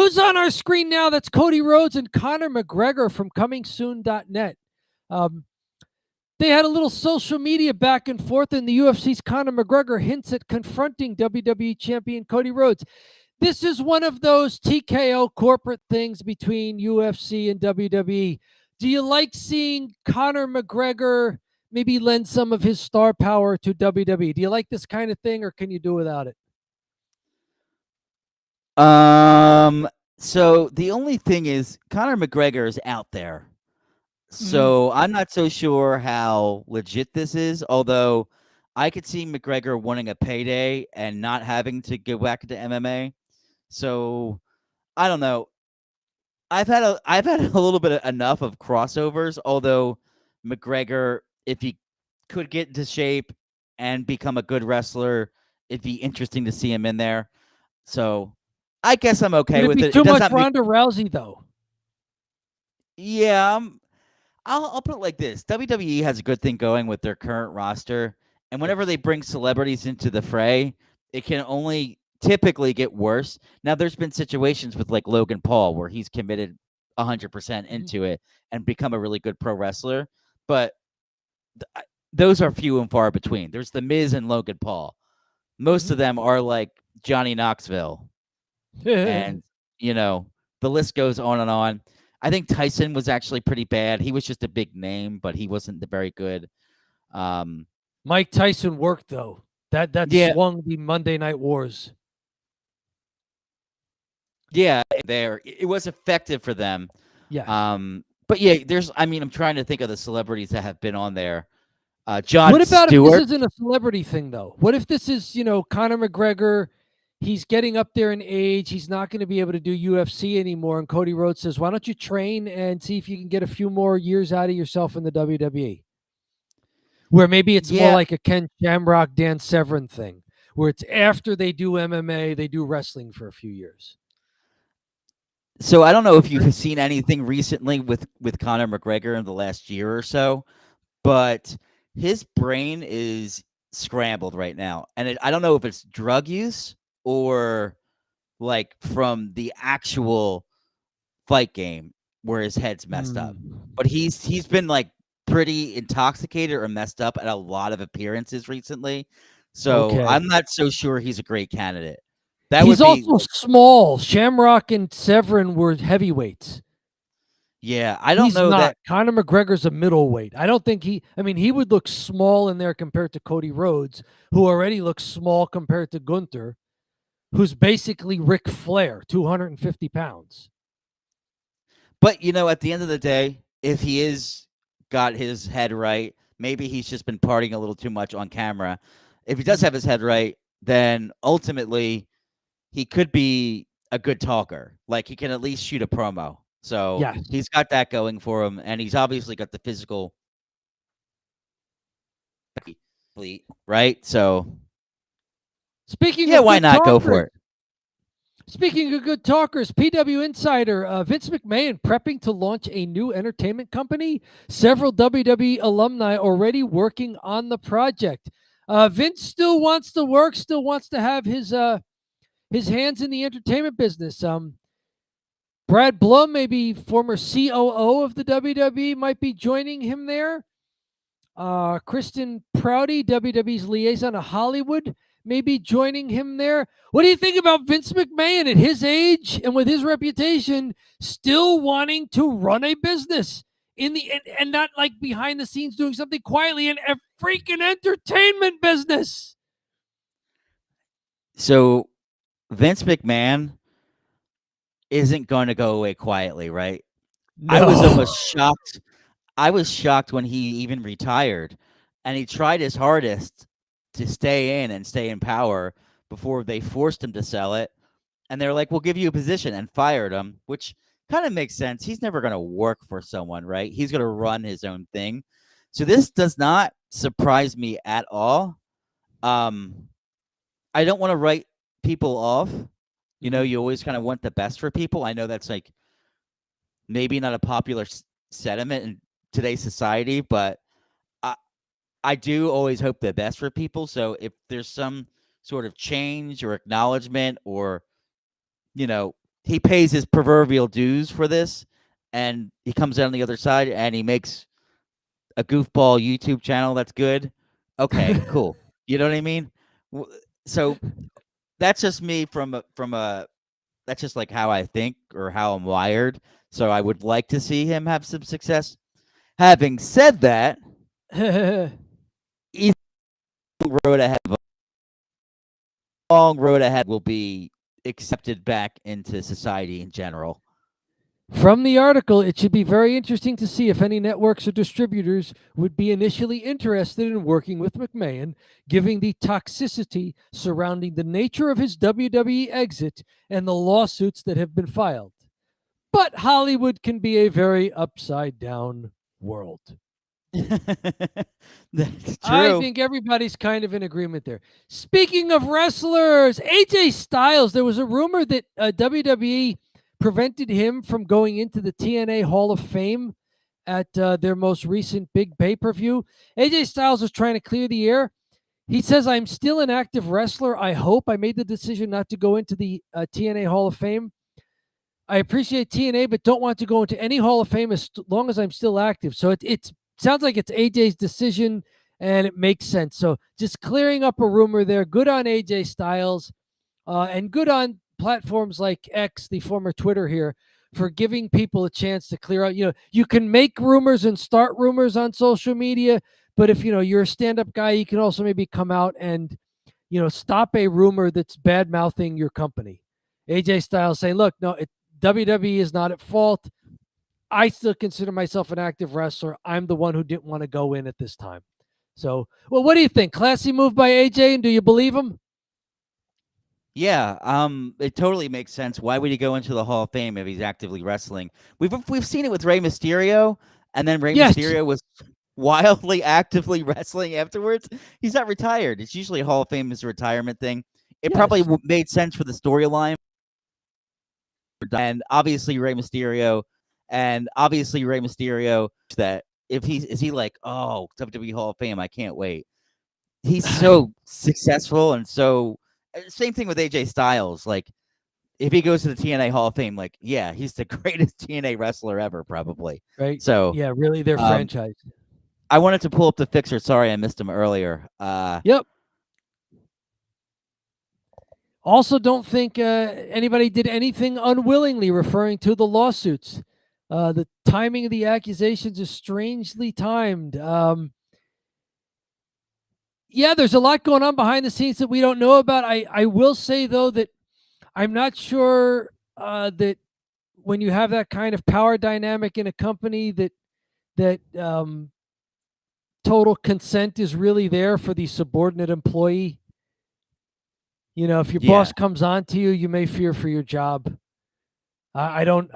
Who's on our screen now? That's Cody Rhodes and Conor McGregor from comingsoon.net. They had a little social media back and forth, and the UFC's Conor McGregor hints at confronting WWE champion Cody Rhodes. This is one of those TKO corporate things between UFC and WWE. Do you like seeing Conor McGregor maybe lend some of his star power to WWE? Do you like this kind of thing, or can you do without it? So the only thing is Conor McGregor is out there. So I'm not so sure how legit this is, although I could see McGregor wanting a payday and not having to go back into MMA. So I don't know. I've had a little bit enough of crossovers, although McGregor, if he could get into shape and become a good wrestler, it'd be interesting to see him in there. So I guess I'm okay with it. Too much Ronda Rousey, though. Yeah, I'll put it like this. WWE has a good thing going with their current roster, and whenever they bring celebrities into the fray, it can only typically get worse. Now, there's been situations with like Logan Paul where he's committed 100% into it and become a really good pro wrestler, but those are few and far between. There's The Miz and Logan Paul. Most of them are like Johnny Knoxville. And, the list goes on and on. I think Tyson was actually pretty bad. He was just a big name, but he wasn't very good. Mike Tyson worked, though. That swung the Monday Night Wars. Yeah, it was effective for them. Yeah. But yeah, I'm trying to think of the celebrities that have been on there. Jon What about Stewart? if this isn't a celebrity thing, though? What if this is, Conor McGregor? He's getting up there in age. He's not going to be able to do UFC anymore. And Cody Rhodes says, why don't you train and see if you can get a few more years out of yourself in the WWE? Where maybe it's more like a Ken Shamrock, Dan Severn thing, where it's after they do MMA, they do wrestling for a few years. So I don't know if you've seen anything recently with Conor McGregor in the last year or so, but his brain is scrambled right now. And I don't know if it's drug use or like from the actual fight game where his head's messed up. But he's been like pretty intoxicated or messed up at a lot of appearances recently. So I'm not so sure he's a great candidate. He's also small. Shamrock and Severn were heavyweights. Yeah, I don't know that Conor McGregor's a middleweight. I don't think he would look small in there compared to Cody Rhodes, who already looks small compared to Gunther, who's basically Ric Flair, 250 pounds. But, at the end of the day, if he is got his head right, maybe he's just been partying a little too much on camera. If he does have his head right, then ultimately he could be a good talker. Like, he can at least shoot a promo. So he's got that going for him, and he's obviously got the physical, right? So, why not go for it? Speaking of good talkers, PW Insider, Vince McMahon prepping to launch a new entertainment company. Several WWE alumni already working on the project. Vince still wants to work, still wants to have his hands in the entertainment business. Brad Blum, maybe former COO of the WWE, might be joining him there. Kristen Prouty, WWE's liaison to Hollywood, may be joining him there. What do you think about Vince McMahon at his age and with his reputation still wanting to run a business and not like behind the scenes doing something quietly in a freaking entertainment business? So Vince McMahon isn't going to go away quietly, right? No. I was almost shocked. I was shocked when he even retired, and he tried his hardest to stay in and stay in power before they forced him to sell it. And they're like, we'll give you a position, and fired him, which kind of makes sense. He's never going to work for someone, right? He's going to run his own thing. So this does not surprise me at all. I don't want to write people off. You always kind of want the best for people. I know that's like maybe not a popular sentiment in today's society, but I do always hope the best for people. So if there's some sort of change or acknowledgement or, he pays his proverbial dues for this, and he comes out on the other side and he makes a goofball YouTube channel that's good. Okay, cool. You know what I mean? So that's just me from a that's just like how I think or how I'm wired. So I would like to see him have some success. Having said that, he's road ahead. Long road ahead will be accepted back into society in general. From the article, it should be very interesting to see if any networks or distributors would be initially interested in working with McMahon, given the toxicity surrounding the nature of his WWE exit and the lawsuits that have been filed. But Hollywood can be a very upside down world. That's I true. think everybody's kind of in agreement there. Speaking of wrestlers, AJ Styles, there was a rumor that WWE prevented him from going into the TNA Hall of Fame at their most recent big pay-per-view. AJ Styles was trying to clear the air. He says, I'm still an active wrestler. I hope I made the decision not to go into the TNA Hall of Fame. I appreciate TNA, but don't want to go into any Hall of Fame as long as I'm still active. So it sounds like it's AJ's decision, and it makes sense. So just clearing up a rumor there. Good on AJ Styles, and good on platforms like X, the former Twitter here, for giving people a chance to clear out. You can make rumors and start rumors on social media, but if you're a stand-up guy, you can also maybe come out and stop a rumor that's bad mouthing your company. AJ Styles saying, "Look, no, WWE is not at fault. I still consider myself an active wrestler. I'm the one who didn't want to go in at this time." So, well, what do you think? Classy move by AJ, and do you believe him? Yeah, it totally makes sense. Why would he go into the Hall of Fame if he's actively wrestling? We've seen it with Rey Mysterio, and then Rey Yes. Mysterio was wildly actively wrestling afterwards. He's not retired. It's usually Hall of Fame is a retirement thing. It probably Yes. made sense for the storyline, and obviously Rey Mysterio, that if he like, oh, WWE Hall of Fame, I can't wait. He's so successful and so same thing with AJ Styles. Like if he goes to the TNA Hall of Fame, like yeah, he's the greatest TNA wrestler ever, probably. Right. So Yeah, really, their franchise. I wanted to pull up the fixer. Sorry, I missed him earlier. Yep. Also, don't think anybody did anything unwillingly, referring to the lawsuits. The timing of the accusations is strangely timed. Yeah, there's a lot going on behind the scenes that we don't know about. I will say, though, that I'm not sure that when you have that kind of power dynamic in a company that total consent is really there for the subordinate employee. If your boss comes on to you, you may fear for your job. I don't.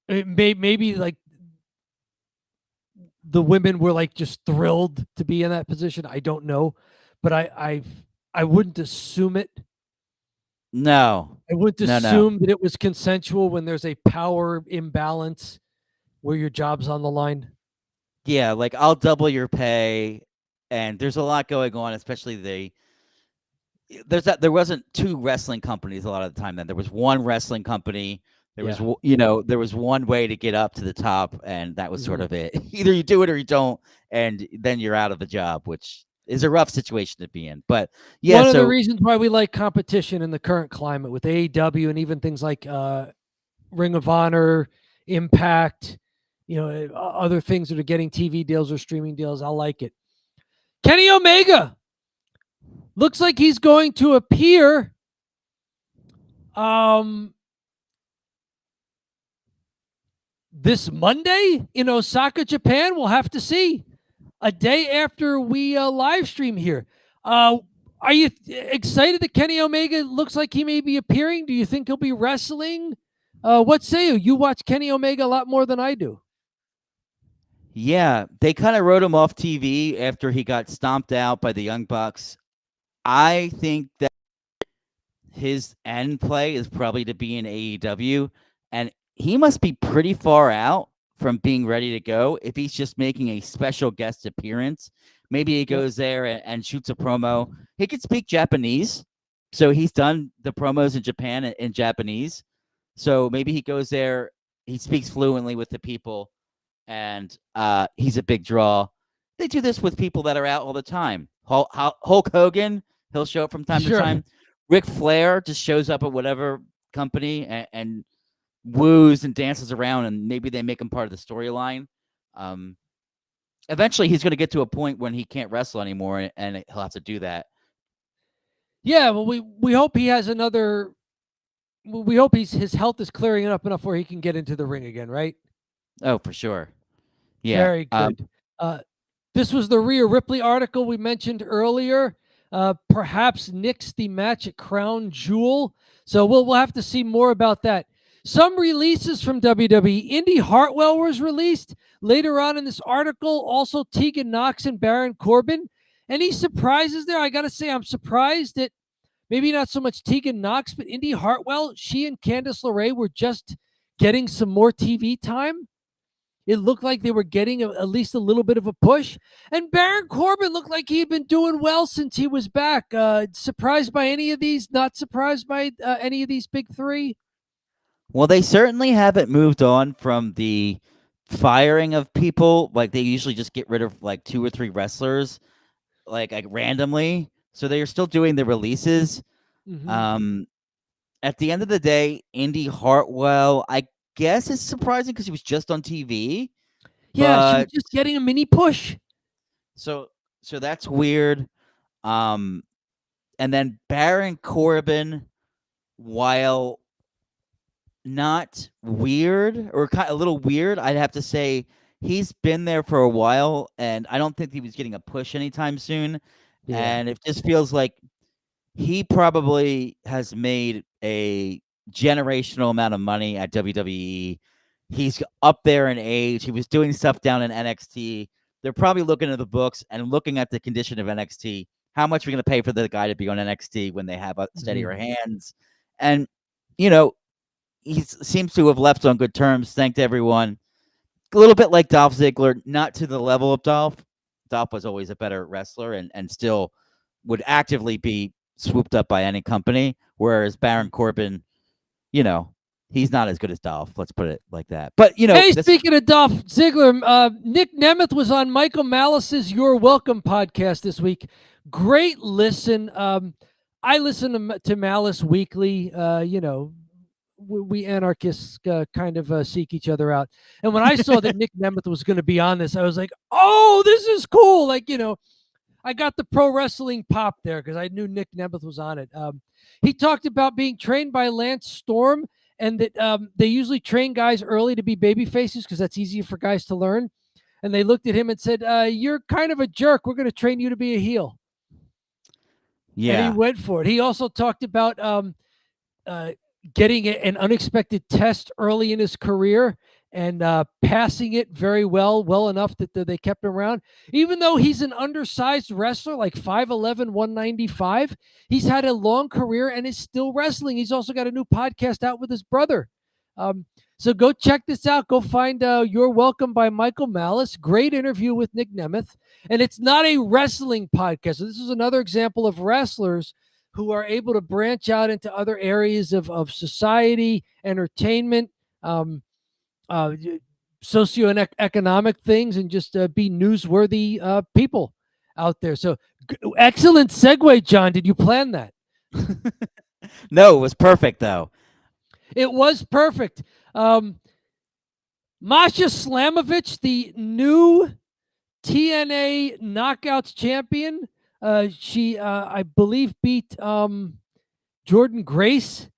Maybe like the women were like just thrilled to be in that position. I don't know, but I wouldn't assume it. No, I wouldn't no. assume that it was consensual when there's a power imbalance where your job's on the line. Yeah, like I'll double your pay, and there's a lot going on, especially there wasn't two wrestling companies a lot of the time. Then there was one wrestling company. There was there was one way to get up to the top, and that was sort of it. Either you do it or you don't, and then you're out of a job, which is a rough situation to be in. But yeah, one of the reasons why we like competition in the current climate with AEW and even things like Ring of Honor, Impact, other things that are getting TV deals or streaming deals. I like it. Kenny Omega looks like he's going to appear this Monday in Osaka, Japan. We'll have to see. A day after we live stream here. Are you excited that Kenny Omega looks like he may be appearing? Do you think he'll be wrestling? What say you? You watch Kenny Omega a lot more than I do. Yeah, they kind of wrote him off TV after he got stomped out by the Young Bucks. I think that his end play is probably to be in AEW, and he must be pretty far out from being ready to go if he's just making a special guest appearance. Maybe he goes there and shoots a promo. He could speak Japanese. So he's done the promos in Japan in Japanese. So maybe he goes there. He speaks fluently with the people, and he's a big draw. They do this with people that are out all the time. Hulk Hogan, he'll show up from time to Sure. time. Ric Flair just shows up at whatever company and woos and dances around, and maybe they make him part of the storyline. Eventually, he's going to get to a point when he can't wrestle anymore, and he'll have to do that. Yeah, well, we hope he has another. We hope his health is clearing up enough where he can get into the ring again, right? Oh, for sure. Yeah. Very good. This was the Rhea Ripley article we mentioned earlier. Perhaps nix the match at Crown Jewel. So we'll have to see more about that. Some releases from WWE. Indy Hartwell was released later on in this article. Also Tegan Knox and Baron Corbin. Any surprises there? I got to say, I'm surprised that maybe not so much Tegan Knox, but Indy Hartwell, she and Candice LeRae were just getting some more TV time. It looked like they were getting at least a little bit of a push. And Baron Corbin looked like he'd been doing well since he was back. Surprised by any of these? Not surprised by any of these big three? Well, they certainly haven't moved on from the firing of people. Like, they usually just get rid of like 2 or 3 wrestlers, like randomly. So they are still doing the releases. Mm-hmm. At the end of the day, Indy Hartwell, I guess it's surprising because he was just on TV. Yeah, she was But just getting a mini push. so that's weird. And then Baron Corbin, while not weird or kind of a little weird, I'd have to say he's been there for a while, and I don't think he was getting a push anytime soon. Yeah. And it just feels like he probably has made a generational amount of money at WWE. He's up there in age. He was doing stuff down in NXT. They're probably looking at the books and looking at the condition of NXT. How much are we going to pay for the guy to be on NXT when they have steadier hands? And, he seems to have left on good terms. Thanked everyone. A little bit like Dolph Ziggler, not to the level of Dolph. Dolph was always a better wrestler and still would actively be swooped up by any company, whereas Baron Corbin, he's not as good as Dolph. Let's put it like that. But Hey, speaking of Dolph Ziggler, Nick Nemeth was on Michael Malice's "You're Welcome" podcast this week. Great listen. I listen to Malice weekly. We anarchists kind of seek each other out. And when I saw that Nick Nemeth was going to be on this, I was like, "Oh, this is cool!" Like, I got the pro wrestling pop there because I knew Nick Nemeth was on it. He talked about being trained by Lance Storm, and that they usually train guys early to be baby faces because that's easier for guys to learn. And they looked at him and said, "You're kind of a jerk. We're going to train you to be a heel." Yeah. And he went for it. He also talked about getting an unexpected test early in his career and passing it well enough that they kept him around. Even though he's an undersized wrestler, like 5'11", 195, he's had a long career and is still wrestling. He's also got a new podcast out with his brother. So go check this out. Go find "You're Welcome" by Michael Malice. Great interview with Nick Nemeth. And it's not a wrestling podcast. So this is another example of wrestlers who are able to branch out into other areas of society, entertainment, socioeconomic things, and just be newsworthy people out there. So excellent segue, John. Did you plan that? No, it was perfect, though. It was perfect. Masha Slamovich, the new TNA Knockouts champion. She, I believe, beat Jordan Grace.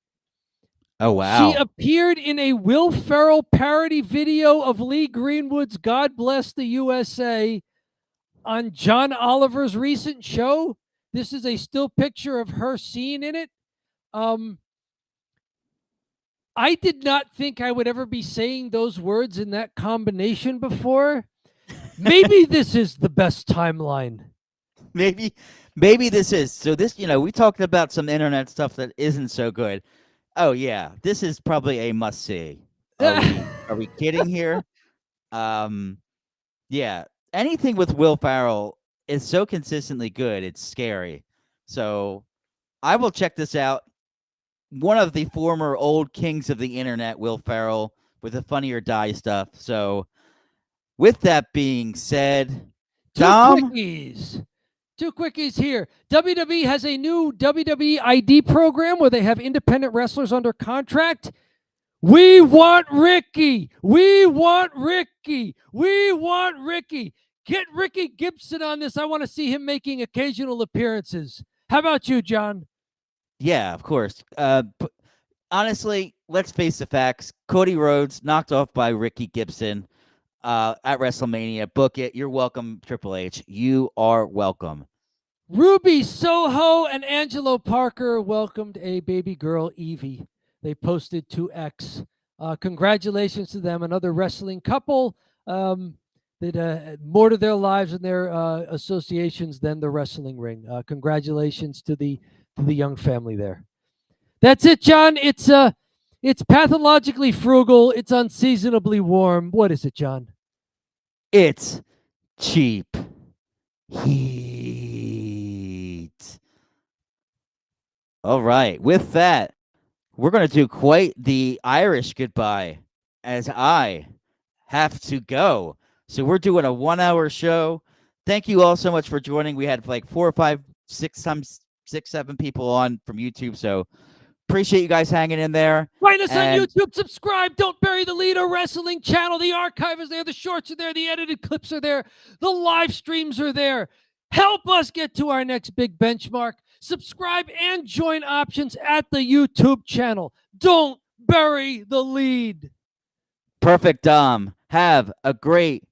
Oh, wow. She appeared in a Will Ferrell parody video of Lee Greenwood's "God Bless the USA" on John Oliver's recent show. This is a still picture of her scene in it. I did not think I would ever be saying those words in that combination before. Maybe this is the best timeline. Maybe this is. So this, we talked about some internet stuff that isn't so good. Oh yeah, this is probably a must see. Are we kidding here? Yeah, anything with Will Ferrell is so consistently good, it's scary. So I will check this out. One of the former old kings of the internet, Will Ferrell, with the Funny or Die stuff. So, with that being said, Dom, Two quickies here. WWE has a new WWE ID program where they have independent wrestlers under contract. We want Ricky. We want Ricky. We want Ricky. Get Ricky Gibson on this. I want to see him making occasional appearances. How about you, John? Yeah, of course. Honestly, let's face the facts. Cody Rhodes knocked off by Ricky Gibson at WrestleMania. Book it. You're welcome, Triple H. You are welcome. Ruby Soho and Angelo Parker welcomed a baby girl, Evie. They posted to X. Congratulations to them, another wrestling couple that more to their lives and their associations than the wrestling ring. Congratulations to the young family there. That's it, John. It's pathologically frugal. It's unseasonably warm. What is it, John? It's cheap heat. All right. With that, we're going to do quite the Irish goodbye as I have to go. So we're doing a 1 hour show. Thank you all so much for joining. We had like 4 or 5, 6, 7 people on from YouTube. So appreciate you guys hanging in there. Find us on YouTube. Subscribe. Don't Bury the Lead, our wrestling channel. The archive is there. The shorts are there. The edited clips are there. The live streams are there. Help us get to our next big benchmark. Subscribe and join options at the YouTube channel. Don't bury the lead. Perfect, Dom. Have a great